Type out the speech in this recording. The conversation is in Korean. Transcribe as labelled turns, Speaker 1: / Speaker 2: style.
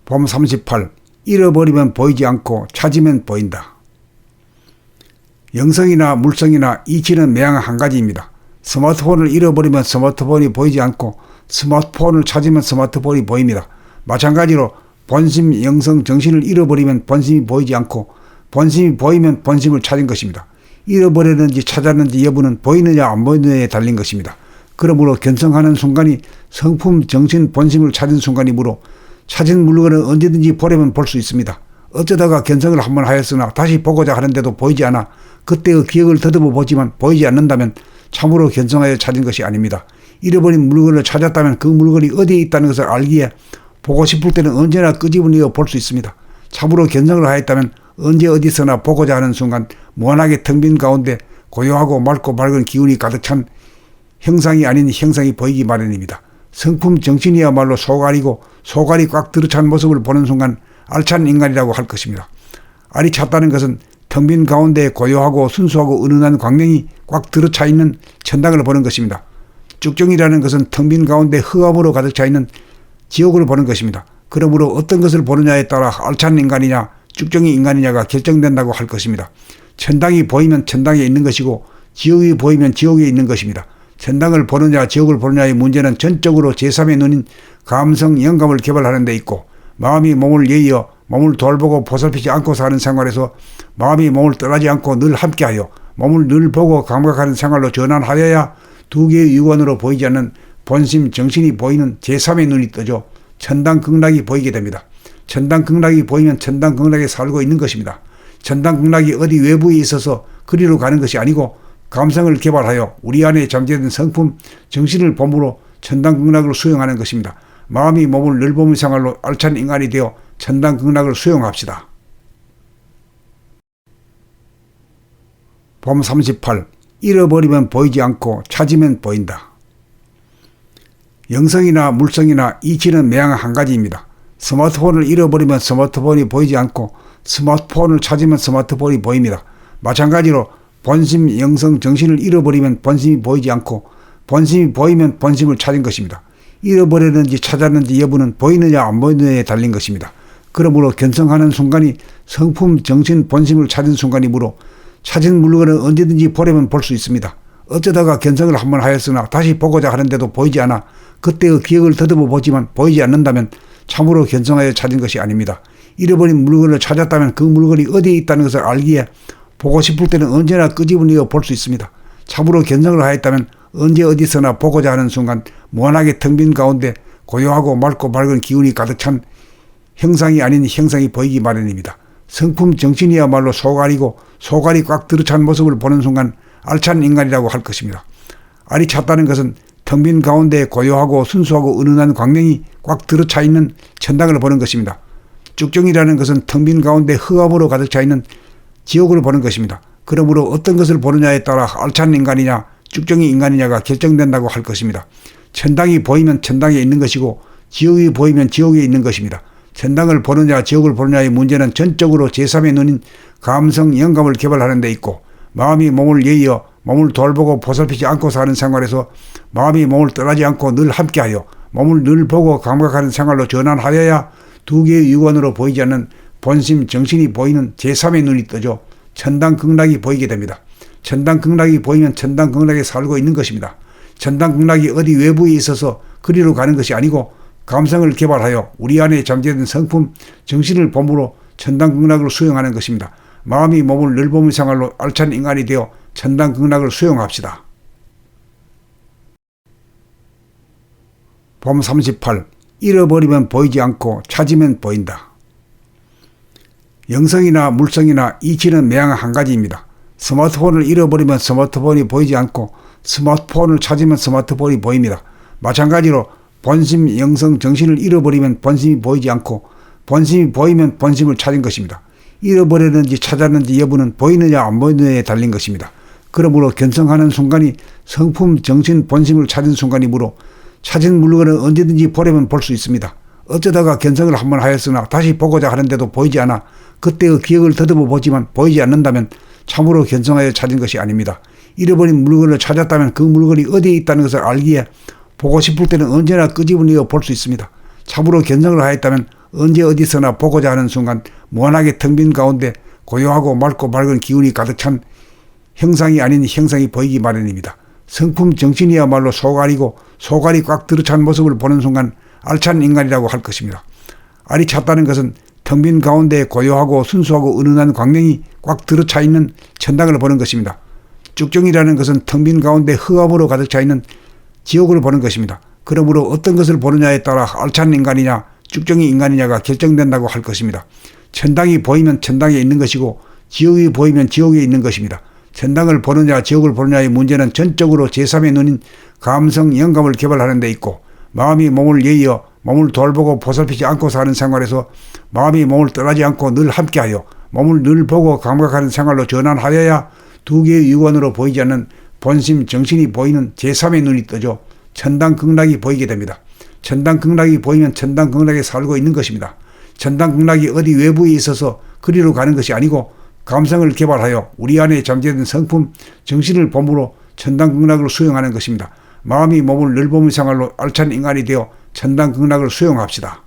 Speaker 1: 봄 38. 잃어버리면 보이지 않고 찾으면 보인다. 영성이나 물성이나 이치는 매양 한 가지입니다. 스마트폰을 잃어버리면 스마트폰이 보이지 않고 스마트폰을 찾으면 스마트폰이 보입니다. 마찬가지로 본심, 영성, 정신을 잃어버리면 본심이 보이지 않고 본심이 보이면 본심을 찾은 것입니다. 잃어버렸는지 찾았는지 여부는 보이느냐 안 보이느냐에 달린 것입니다. 그러므로 견성하는 순간이 성품, 정신, 본심을 찾은 순간이므로 찾은 물건을 언제든지 보려면 볼 수 있습니다. 어쩌다가 견성을 한번 하였으나 다시 보고자 하는데도 보이지 않아 그때의 기억을 더듬어 보지만 보이지 않는다면 참으로 견성하여 찾은 것이 아닙니다. 잃어버린 물건을 찾았다면 그 물건이 어디에 있다는 것을 알기에 보고 싶을 때는 언제나 끄집어내어 볼 수 있습니다. 참으로 견성을 하였다면 언제 어디서나 보고자 하는 순간 무한하게 텅 빈 가운데 고요하고 맑고 밝은 기운이 가득 찬 형상이 아닌 형상이 보이기 마련입니다. 성품 정신이야말로 소갈이고 소갈이 꽉 들어찬 모습을 보는 순간 알찬 인간이라고 할 것입니다. 알이 찼다는 것은 텅 빈 가운데 고요하고 순수하고 은은한 광명이 꽉 들어차 있는 천당을 보는 것입니다. 쭉정이라는 것은 텅 빈 가운데 흑암으로 가득 차 있는 지옥을 보는 것입니다. 그러므로 어떤 것을 보느냐에 따라 알찬 인간이냐 쭉정이 인간이냐가 결정된다고 할 것입니다. 천당이 보이면 천당에 있는 것이고 지옥이 보이면 지옥에 있는 것입니다. 천당을 보느냐 지옥을 보느냐의 문제는 전적으로 제3의 눈인 감성, 영감을 개발하는 데 있고 마음이 몸을 예의어 몸을 돌보고 보살피지 않고 사는 생활에서 마음이 몸을 떠나지 않고 늘 함께하여 몸을 늘 보고 감각하는 생활로 전환하여야 두 개의 유관으로 보이지 않는 본심, 정신이 보이는 제3의 눈이 떠져 천당 극락이 보이게 됩니다. 천당 극락이 보이면 천당 극락에 살고 있는 것입니다. 천당 극락이 어디 외부에 있어서 그리로 가는 것이 아니고 감성을 개발하여 우리 안에 잠재된 성품, 정신을 본무로 천당 극락을 수용하는 것입니다. 마음이 몸을 늘 보는 생활로 알찬 인간이 되어 천당 극락을 수용합시다. 봄 38. 잃어버리면 보이지 않고 찾으면 보인다. 영성이나 물성이나 이치는 매양 한 가지입니다. 스마트폰을 잃어버리면 스마트폰이 보이지 않고 스마트폰을 찾으면 스마트폰이 보입니다. 마찬가지로 본심, 영성, 정신을 잃어버리면 본심이 보이지 않고 본심이 보이면 본심을 찾은 것입니다. 잃어버렸는지 찾았는지 여부는 보이느냐 안 보이느냐에 달린 것입니다. 그러므로 견성하는 순간이 성품, 정신, 본심을 찾은 순간이므로 찾은 물건을 언제든지 보려면 볼 수 있습니다. 어쩌다가 견성을 한번 하였으나 다시 보고자 하는데도 보이지 않아 그때의 기억을 더듬어 보지만 보이지 않는다면 참으로 견성하여 찾은 것이 아닙니다. 잃어버린 물건을 찾았다면 그 물건이 어디에 있다는 것을 알기에 보고 싶을 때는 언제나 끄집어내어 볼 수 있습니다. 참으로 견성을 하였다면 언제 어디서나 보고자 하는 순간 무한하게 텅 빈 가운데 고요하고 맑고 밝은 기운이 가득 찬 형상이 아닌 형상이 보이기 마련입니다. 성품 정신이야말로 소갈이고 소갈이 꽉 들어찬 모습을 보는 순간 알찬 인간이라고 할 것입니다. 알이 찼다는 것은 텅 빈 가운데 고요하고 순수하고 은은한 광명이 꽉 들어차 있는 천당을 보는 것입니다. 쭉정이라는 것은 텅 빈 가운데 흑암으로 가득 차 있는 지옥을 보는 것입니다. 그러므로 어떤 것을 보느냐에 따라 알찬 인간이냐 쭉정이 인간이냐가 결정된다고 할 것입니다. 천당이 보이면 천당에 있는 것이고 지옥이 보이면 지옥에 있는 것입니다. 천당을 보느냐 지옥을 보느냐의 문제는 전적으로 제3의 눈인 감성, 영감을 개발하는 데 있고 마음이 몸을 예의어 몸을 돌보고 보살피지 않고 사는 생활에서 마음이 몸을 떠나지 않고 늘 함께하여 몸을 늘 보고 감각하는 생활로 전환하여야 두 개의 유관으로 보이지 않는 본심, 정신이 보이는 제3의 눈이 떠져 천당 극락이 보이게 됩니다. 천당 극락이 보이면 천당 극락에 살고 있는 것입니다. 천당 극락이 어디 외부에 있어서 그리로 가는 것이 아니고 감성을 개발하여 우리 안에 잠재된 성품, 정신을 본무로 천당 극락을 수용하는 것입니다. 마음이 몸을 늘 보는 생활로 알찬 인간이 되어 천당 극락을 수용합시다. 봄 38. 잃어버리면 보이지 않고 찾으면 보인다. 영성이나 물성이나 이치는 매양 한 가지입니다. 스마트폰을 잃어버리면 스마트폰이 보이지 않고 스마트폰을 찾으면 스마트폰이 보입니다. 마찬가지로 본심, 영성, 정신을 잃어버리면 본심이 보이지 않고 본심이 보이면 본심을 찾은 것입니다. 잃어버렸는지 찾았는지 여부는 보이느냐 안 보이느냐에 달린 것입니다. 그러므로 견성하는 순간이 성품, 정신, 본심을 찾은 순간이므로 찾은 물건을 언제든지 보려면 볼 수 있습니다. 어쩌다가 견성을 한번 하였으나 다시 보고자 하는데도 보이지 않아 그때의 기억을 더듬어 보지만 보이지 않는다면 참으로 견성하여 찾은 것이 아닙니다. 잃어버린 물건을 찾았다면 그 물건이 어디에 있다는 것을 알기에 보고 싶을 때는 언제나 끄집어내어 볼 수 있습니다. 참으로 견성을 하였다면 언제 어디서나 보고자 하는 순간 무한하게 텅 빈 가운데 고요하고 맑고 밝은 기운이 가득 찬 형상이 아닌 형상이 보이기 마련입니다. 성품 정신이야말로 소갈이고 소갈이 꽉 들어찬 모습을 보는 순간 알찬 인간이라고 할 것입니다. 알이 찼다는 것은 텅 빈 가운데 고요하고 순수하고 은은한 광명이 꽉 들어차 있는 천당을 보는 것입니다. 쭉정이라는 것은 텅 빈 가운데 흑암으로 가득 차 있는 지옥을 보는 것입니다. 그러므로 어떤 것을 보느냐에 따라 알찬 인간이냐 쭉정이 인간이냐가 결정된다고 할 것입니다. 천당이 보이면 천당에 있는 것이고 지옥이 보이면 지옥에 있는 것입니다. 천당을 보느냐 지옥을 보느냐의 문제는 전적으로 제3의 눈인 감성 영감을 개발하는 데 있고 마음이 몸을 예의어 몸을 돌보고 보살피지 않고 사는 생활에서 마음이 몸을 떠나지 않고 늘 함께하여 몸을 늘 보고 감각하는 생활로 전환하여야 두 개의 육안으로 보이지 않는 본심 정신이 보이는 제3의 눈이 떠져 천당 극락이 보이게 됩니다. 천당 극락이 보이면 천당 극락에 살고 있는 것입니다. 천당 극락이 어디 외부에 있어서 그리로 가는 것이 아니고 감성을 개발하여 우리 안에 잠재된 성품 정신을 본으로 천당 극락을 수용하는 것입니다. 마음이 몸을 늘 보는 생활로 알찬 인간이 되어 천당 극락을 수용합시다.